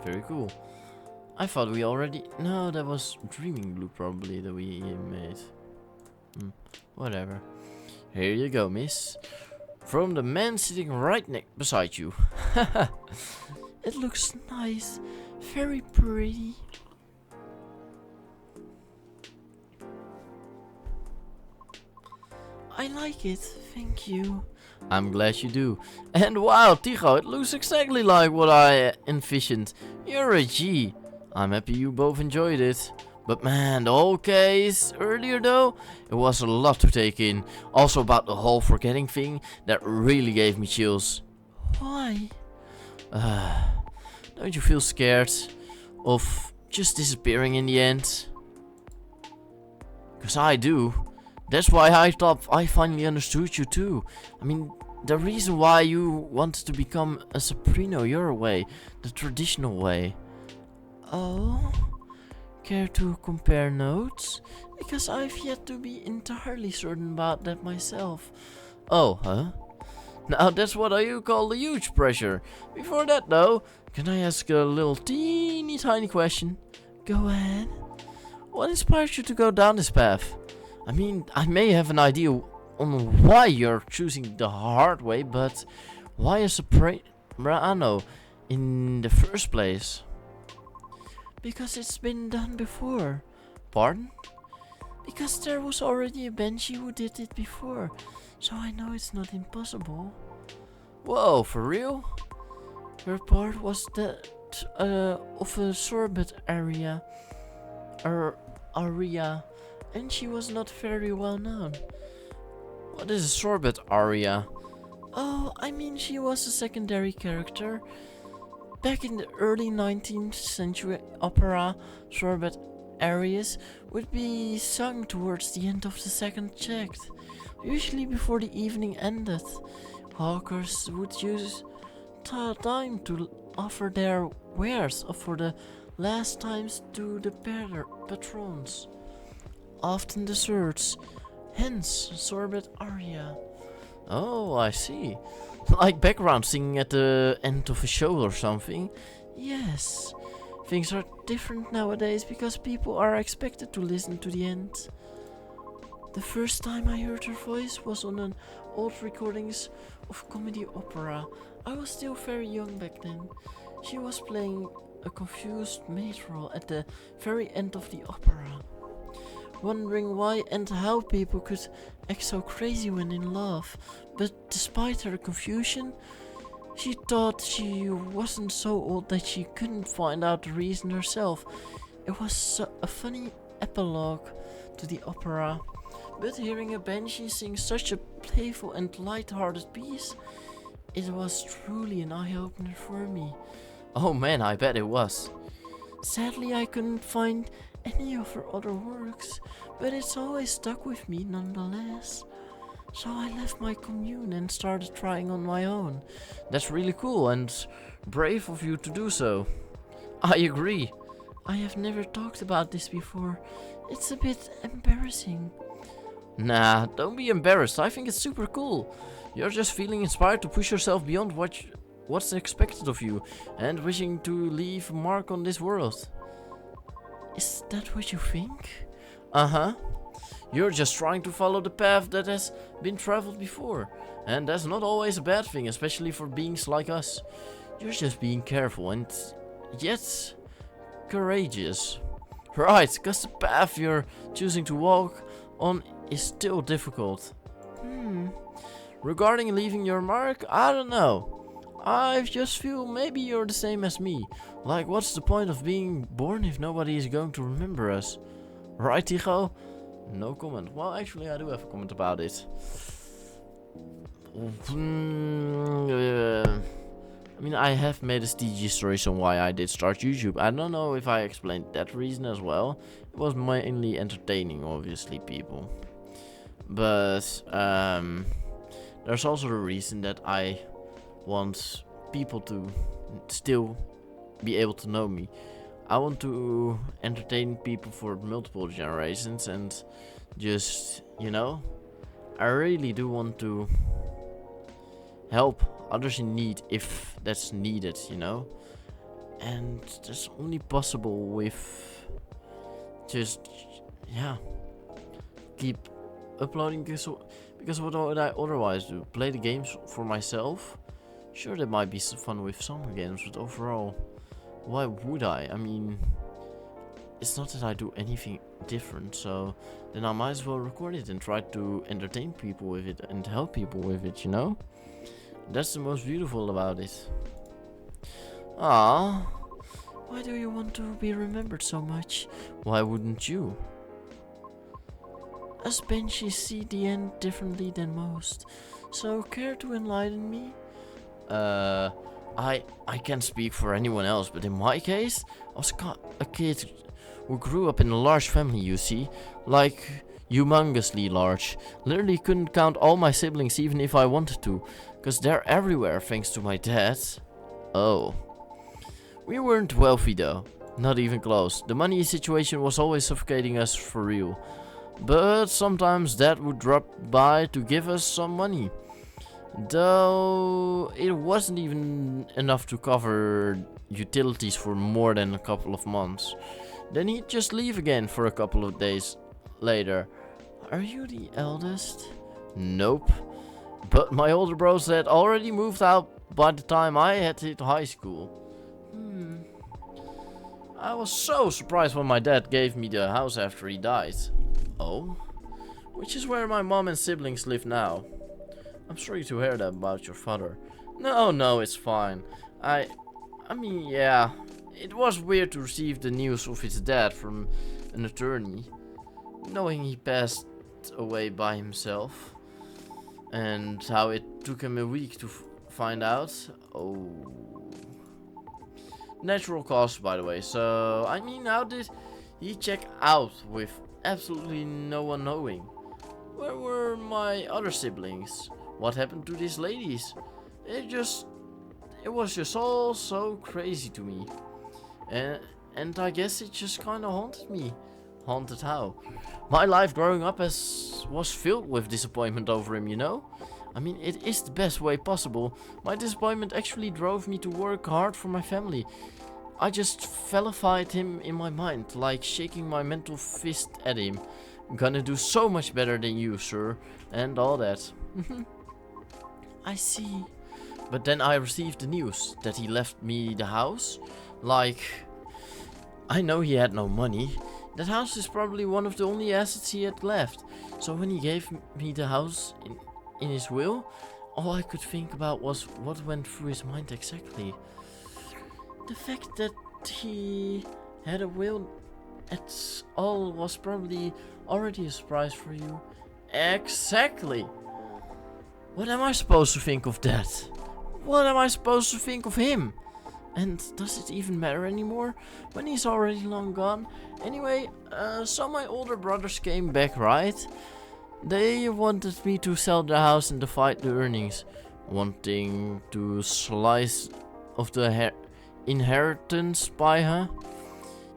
Very cool. I thought we already... No, that was Dreaming Blue probably that we made. Whatever. Here you go, miss. From the man sitting right beside you. It looks nice. Very pretty. I like it, thank you. I'm glad you do. And wow, Tycho, it looks exactly like what I envisioned. You're a G. I'm happy you both enjoyed it. But man, the whole case earlier though, it was a lot to take in. Also about the whole forgetting thing, that really gave me chills. Why? Don't you feel scared of just disappearing in the end? 'Cause I do. That's why I thought I finally understood you too. I mean, the reason why you wanted to become a Soprano your way, the traditional way. Oh? Care to compare notes? Because I've yet to be entirely certain about that myself. Oh, huh? Now that's what you call the huge pressure. Before that though, can I ask a little teeny tiny question? Go ahead. What inspired you to go down this path? I mean, I may have an idea on why you're choosing the hard way, but why a soprano in the first place? Because it's been done before. Pardon? Because there was already a Banshee who did it before, so I know it's not impossible. Whoa, for real? Her part was that of a sorbet area, and she was not very well known. What is a sorbet aria? Oh, I mean, she was a secondary character. Back in the early 19th century, opera sorbet arias would be sung towards the end of the second act, usually before the evening ended. Hawkers would use time to offer their wares for the last times to the patrons, often desserts, hence sorbet aria. Oh, I see. Like background singing at the end of a show or something? Yes, things are different nowadays because people are expected to listen to the end. The first time I heard her voice was on an old recordings of comedy opera. I was still very young back then. She was playing a confused maid role at the very end of the opera, wondering why and how people could act so crazy when in love. But despite her confusion, she thought she wasn't so old that she couldn't find out the reason herself. It was a funny epilogue to the opera. But hearing a banshee sing such a playful and light-hearted piece, it was truly an eye-opener for me. Oh man, I bet it was. Sadly, I couldn't find any of her other works, but it's always stuck with me nonetheless. So I left my commune and started trying on my own. That's really cool and brave of you to do so. I agree. I have never talked about this before. It's a bit embarrassing. Nah, don't be embarrassed. I think it's super cool. You're just feeling inspired to push yourself beyond what's expected of you and wishing to leave a mark on this world. Is that what you think? Uh-huh. You're just trying to follow the path that has been traveled before. And that's not always a bad thing, especially for beings like us. You're just being careful and yet courageous. Right, because the path you're choosing to walk on is still difficult. Regarding leaving your mark, I don't know. I just feel maybe you're the same as me. Like, what's the point of being born if nobody is going to remember us? Right, Tycho? No comment. Well, actually, I do have a comment about it. I mean, I have made a TG story on why I did start YouTube. I don't know if I explained that reason as well. It was mainly entertaining, obviously, people. But there's also the reason that I want people to still be able to know me. I want to entertain people for multiple generations and just, you know, I really do want to help others in need if that's needed, you know. And that's only possible with just, yeah, keep uploading this, because what would I otherwise do? Play the games for myself? Sure, that might be some fun with some games, but overall, why would I? I mean, it's not that I do anything different, so then I might as well record it and try to entertain people with it and help people with it, you know? That's the most beautiful about it. Ah, Why do you want to be remembered so much? why wouldn't you? Us banshees see the end differently than most, so care to enlighten me? I can't speak for anyone else, but in my case, I was a kid who grew up in a large family, you see. Like, humongously large. Literally couldn't count all my siblings even if I wanted to, because they're everywhere thanks to my dad. Oh. We weren't wealthy though, not even close. The money situation was always suffocating us for real. But sometimes Dad would drop by to give us some money. Though it wasn't even enough to cover utilities for more than a couple of months. Then he'd just leave again for a couple of days later. Are you the eldest? Nope. But my older bros had already moved out by the time I had hit high school. I was so surprised when my dad gave me the house after he died. Oh? Which is where my mom and siblings live now. I'm sorry to hear that about your father. No, it's fine. I mean, yeah. It was weird to receive the news of his death from an attorney, knowing he passed away by himself. And how it took him a week to find out. Oh. Natural cause, by the way. So, I mean, how did he check out with absolutely no one knowing? Where were my other siblings? What happened to these ladies? It was just all so crazy to me. And I guess it just kinda haunted me. Haunted how? My life growing up was filled with disappointment over him, you know? I mean, it is the best way possible. My disappointment actually drove me to work hard for my family. I just fellified him in my mind, like shaking my mental fist at him. I'm gonna do so much better than you, sir, and all that. I see. But then I received the news that he left me the house. Like, I know he had no money. That house is probably one of the only assets he had left. So when he gave me the house in his will, all I could think about was what went through his mind exactly. The fact that he had a will at all was probably already a surprise for you. Exactly! What am I supposed to think of that? What am I supposed to think of him? And does it even matter anymore when he's already long gone? Anyway, so my older brothers came back, right? They wanted me to sell the house and divide the earnings, wanting to slice of the inheritance by her.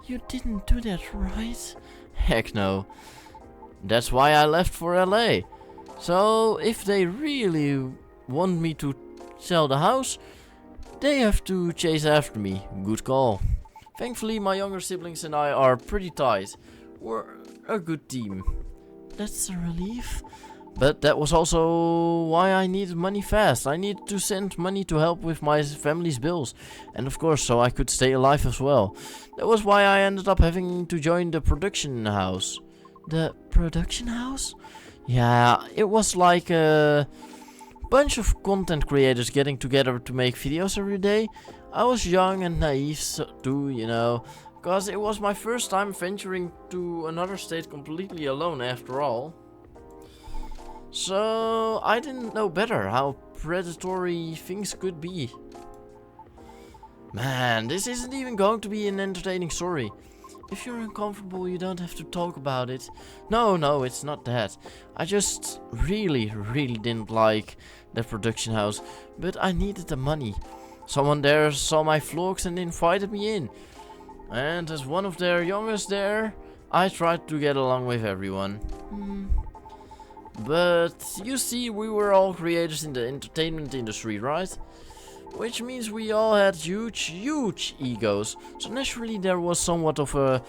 You didn't do that, right? Heck no. That's why I left for LA. So if they really want me to sell the house, they have to chase after me. Good call. Thankfully, my younger siblings and I are pretty tight. We're a good team. That's a relief. But that was also why I needed money fast. I needed to send money to help with my family's bills. And of course, so I could stay alive as well. That was why I ended up having to join the production house. The production house? Yeah, it was like a bunch of content creators getting together to make videos every day. I was young and naive too, you know, because it was my first time venturing to another state completely alone after all. So I didn't know better how predatory things could be. Man, this isn't even going to be an entertaining story. If you're uncomfortable, you don't have to talk about it. No, it's not that. I just really didn't like that production house, but I needed the money. Someone there saw my vlogs and invited me in. And as one of their youngest there, I tried to get along with everyone. But you see, we were all creators in the entertainment industry, right? Which means we all had huge egos. So naturally there was somewhat of a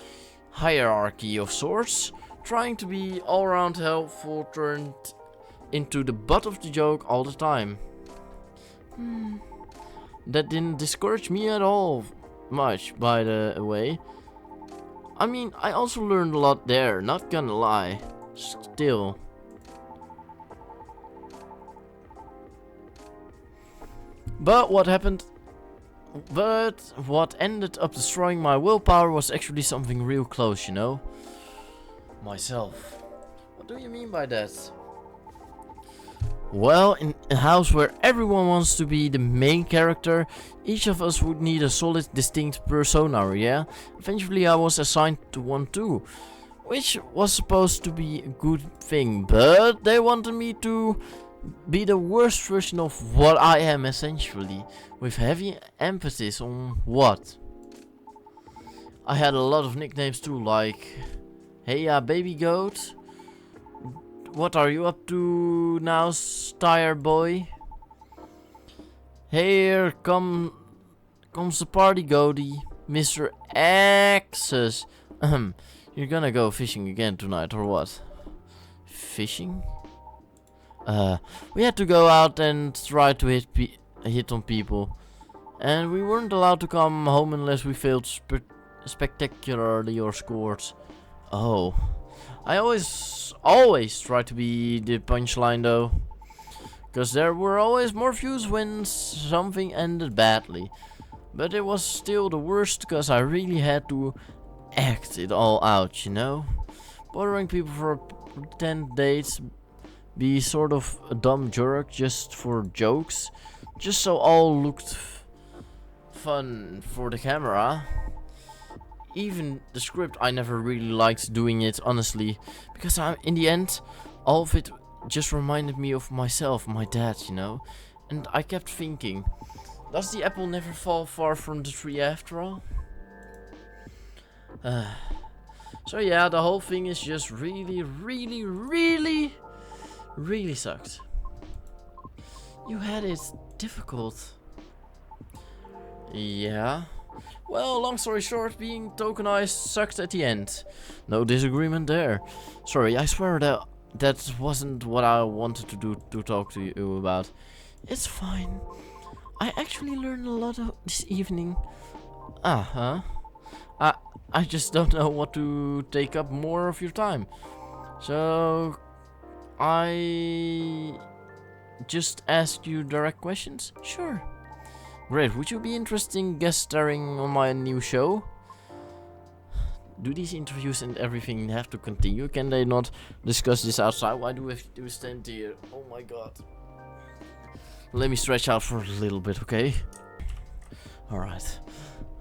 hierarchy of sorts. Trying to be all around helpful turned into the butt of the joke all the time. That didn't discourage me at all much, by the way. I mean, I also learned a lot there, not gonna lie. Still. But what ended up destroying my willpower was actually something real close, you know? Myself. What do you mean by that? Well, in a house where everyone wants to be the main character, each of us would need a solid, distinct persona, yeah? Eventually I was assigned to one too, which was supposed to be a good thing, but they wanted me to be the worst version of what I am essentially, with heavy emphasis on what. I had a lot of nicknames too, like, hey baby goat, what are you up to now, tire boy? Here comes the party goatie, Mr. Axis. You're gonna go fishing again tonight or what? Fishing? We had to go out and try to hit on people, and we weren't allowed to come home unless we failed spectacularly or scored. Oh, I always try to be the punchline though, because there were always more views when something ended badly, but it was still the worst because I really had to act it all out, you know, bothering people for 10 dates. be sort of a dumb jerk just for jokes, just so all looked fun for the camera. Even the script, I never really liked doing it, honestly, because in the end, all of it just reminded me of myself, my dad, you know. And I kept thinking, does the apple never fall far from the tree after all? So yeah, the whole thing is just really sucked. You had it difficult. Yeah. Well, long story short, being tokenized sucked at the end. No disagreement there. Sorry, I swear that wasn't what I wanted to talk to you about. It's fine. I actually learned a lot this evening. Uh-huh. I just don't know what to take up more of your time. So, I just ask you direct questions? Sure. Great, would you be interested in guest starring on my new show? Do these interviews and everything have to continue? Can they not discuss this outside? Why do we have to stand here? Oh my god. Let me stretch out for a little bit, okay? Alright.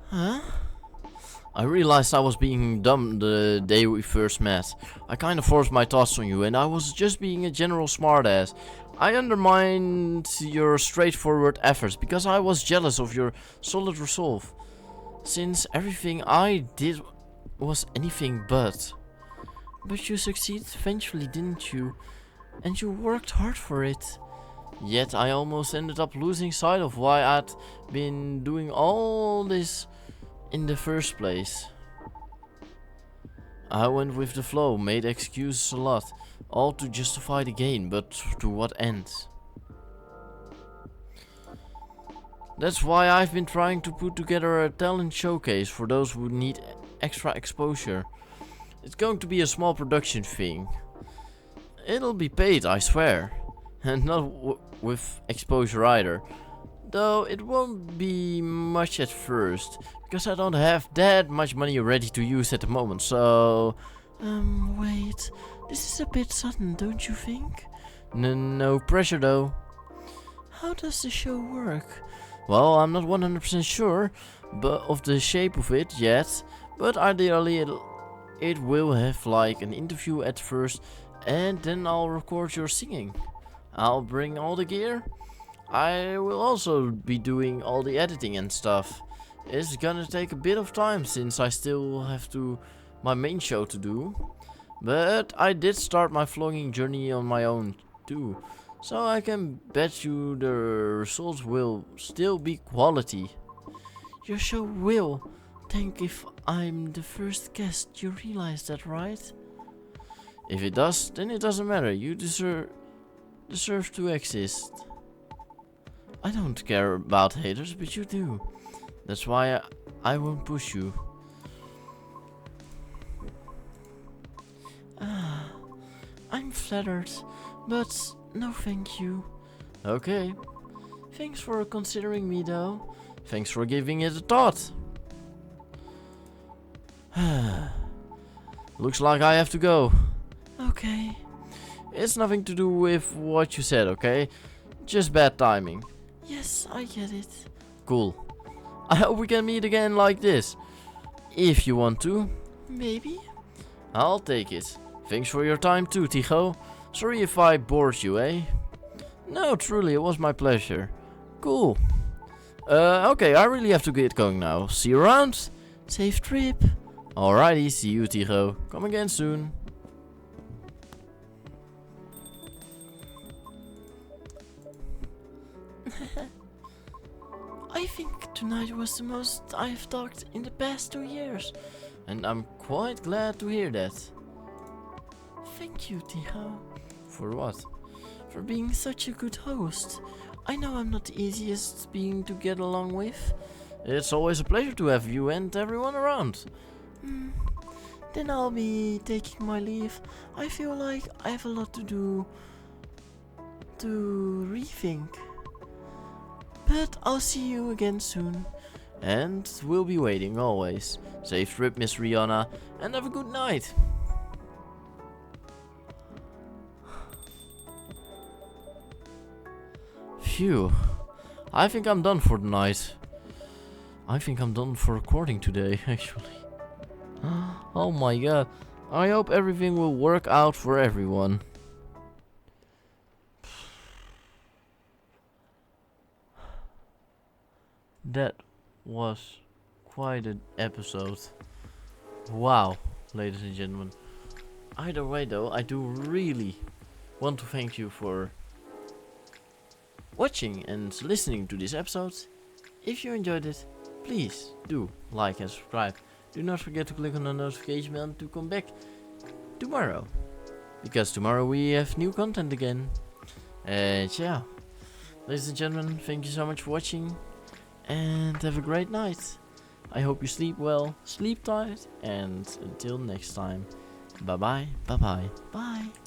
Huh? I realized I was being dumb the day we first met. I kinda forced my thoughts on you and I was just being a general smartass. I undermined your straightforward efforts because I was jealous of your solid resolve. Since everything I did was anything but. But you succeeded eventually, didn't you? And you worked hard for it. Yet I almost ended up losing sight of why I'd been doing all this in the first place. I went with the flow, made excuses a lot, all to justify the gain, but to what end? That's why I've been trying to put together a talent showcase for those who need extra exposure. It's going to be a small production thing. It'll be paid, I swear. And not with exposure either. Though it won't be much at first, because I don't have that much money ready to use at the moment, so... Wait. This is a bit sudden, don't you think? No pressure though. How does the show work? Well, I'm not 100% sure of the shape of it yet, but ideally it will have like an interview at first, and then I'll record your singing. I'll bring all the gear. I will also be doing all the editing and stuff. It's gonna take a bit of time since I still have my main show to do. But I did start my vlogging journey on my own too. So I can bet you the results will still be quality. Your show will. Think if I'm the first guest, you realize that, right? If it does, then it doesn't matter. You deserve to exist. I don't care about haters, but you do. That's why I won't push you. I'm flattered, but no thank you. Okay. Thanks for considering me though. Thanks for giving it a thought. Looks like I have to go. Okay. It's nothing to do with what you said, okay? Just bad timing. Yes, I get it. Cool. I hope we can meet again like this. If you want to. Maybe. I'll take it. Thanks for your time too, Tycho. Sorry if I bored you, eh? No, truly, it was my pleasure. Cool. Okay, I really have to get going now. See you around. Safe trip. Alrighty, see you, Tycho. Come again soon. I think tonight was the most I've talked in the past 2 years. And I'm quite glad to hear that. Thank you, Tycho. For what? For being such a good host. I know I'm not the easiest being to get along with. It's always a pleasure to have you and everyone around. Then I'll be taking my leave. I feel like I have a lot to do to rethink. But I'll see you again soon. And we'll be waiting always. Safe trip, Miss Rihanna, and have a good night. Phew. I think I'm done for the night. I think I'm done for recording today, actually. Oh my god. I hope everything will work out for everyone. That was quite an episode. Wow, ladies and gentlemen. Either way though, I do really want to thank you for watching and listening to this episode. If you enjoyed it, please do like and subscribe. Do not forget to click on the notification bell to come back tomorrow. Because tomorrow we have new content again. And yeah, ladies and gentlemen, thank you so much for watching. And have a great night. I hope you sleep well, sleep tight, and until next time. Bye bye, bye bye, bye.